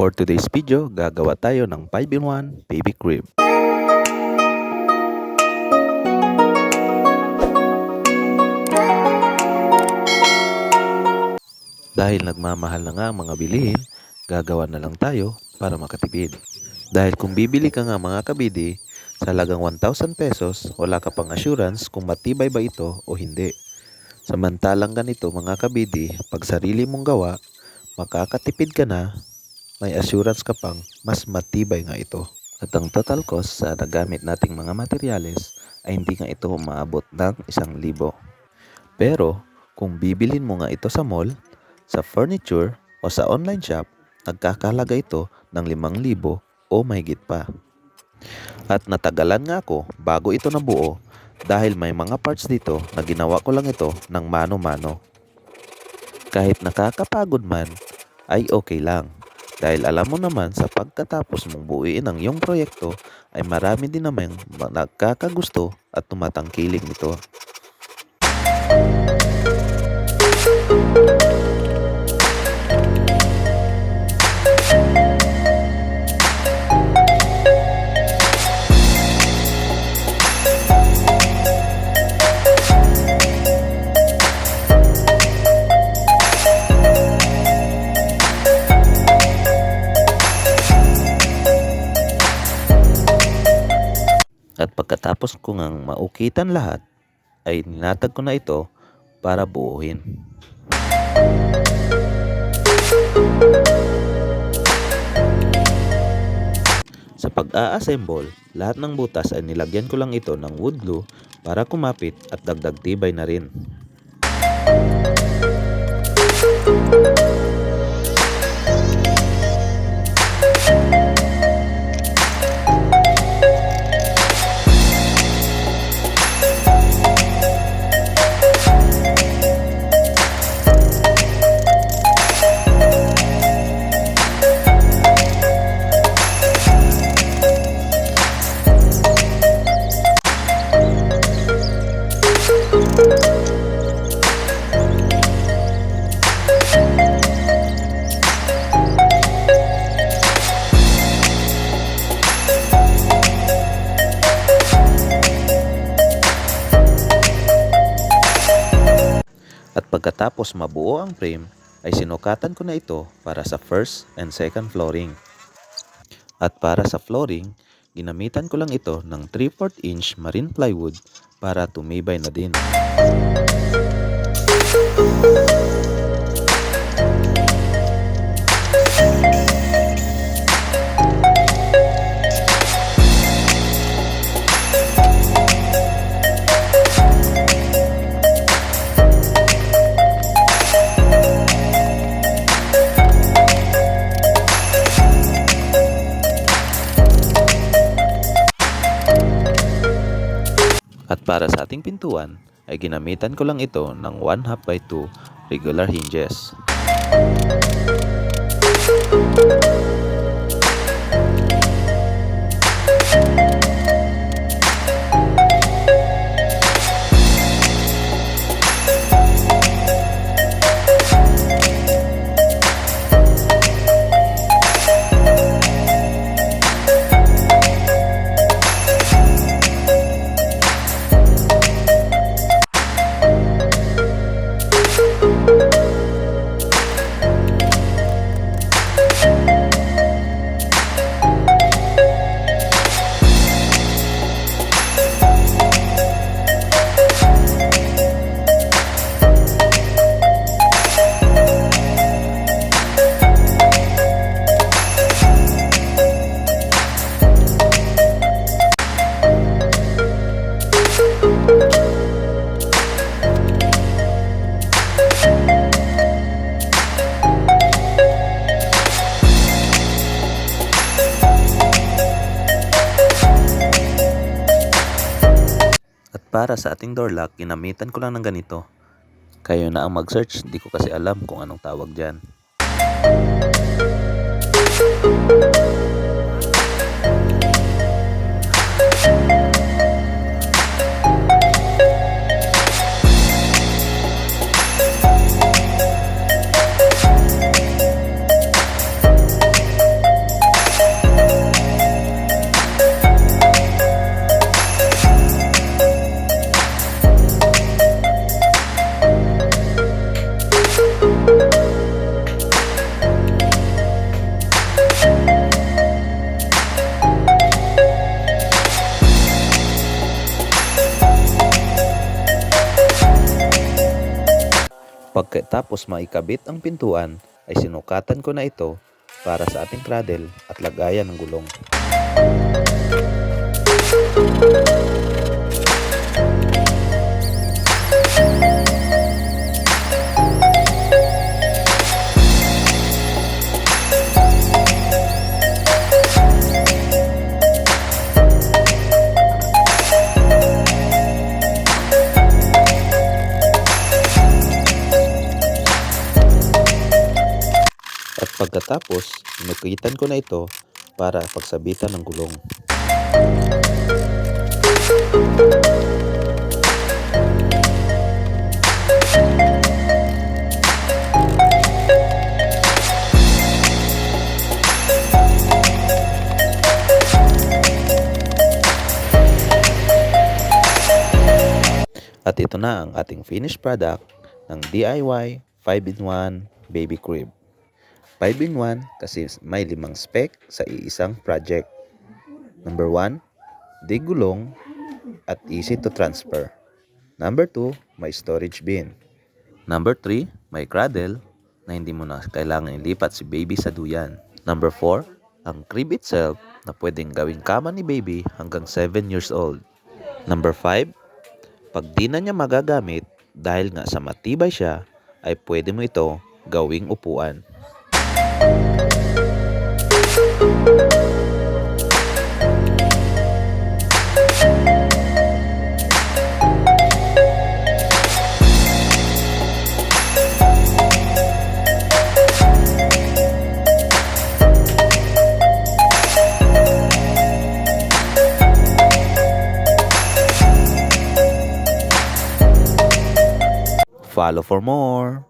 For today's video, gagawa tayo ng 5-in-1 baby crib. Dahil nagmamahal na nga ang mga bilihin, gagawa na lang tayo para makatipid. Dahil kung bibili ka nga mga kabidi, sa halagang 1,000 pesos, wala ka pang assurance kung matibay ba ito o hindi. Samantalang ganito mga kabidi, pag sarili mong gawa, makakatipid ka na, may assurance ka pang mas matibay nga ito. At ang total cost sa nagamit nating mga materyales ay hindi nga ito umaabot ng 1,000. Pero kung bibilin mo nga ito sa mall, sa furniture o sa online shop, nagkakahalaga ito ng 5,000 o mahigit pa. At natagalan nga ako bago ito nabuo dahil may mga parts dito na ginawa ko lang ito ng mano-mano. Kahit nakakapagod man ay okay lang. Dahil alam mo naman sa pagkatapos mong buuin ang iyong proyekto ay marami din naman nagkakagusto at tumatangkilik nito. At pagkatapos ko ngang maukitan lahat, ay ninatag ko na ito para buuhin. Sa pag-a-assemble, lahat ng butas ay nilagyan ko lang ito ng wood glue para kumapit at dagdag tibay na rin. At pagkatapos mabuo ang frame, ay sinukatan ko na ito para sa first and second flooring. At para sa flooring, ginamitan ko lang ito ng 3/4 inch marine plywood para tumibay na din. At para sa ating pintuan, ay ginamitan ko lang ito ng 1/2 by 2 regular hinges. Para sa ating door lock, ginamitan ko lang ng ganito. Kayo na ang mag-search, di ko kasi alam kung anong tawag dyan. Pagkatapos maikabit ang pintuan, ay sinukatan ko na ito para sa ating cradle at lagayan ng gulong. At pagkatapos, inukitan ko na ito para pagsabitan ng gulong. At ito na ang ating finished product ng DIY 5-in-1 baby crib. 5-in-1 kasi may 5 spec sa iisang project. Number 1, di gulong at easy to transfer. Number 2, may storage bin. Number 3, may cradle na hindi mo na kailangan ilipat si baby sa duyan. Number 4, ang crib itself na pwedeng gawing kama ni baby hanggang 7 years old. Number 5, pag di na niya magagamit dahil nga sa matibay siya, ay pwede mo ito gawing upuan. Follow for more.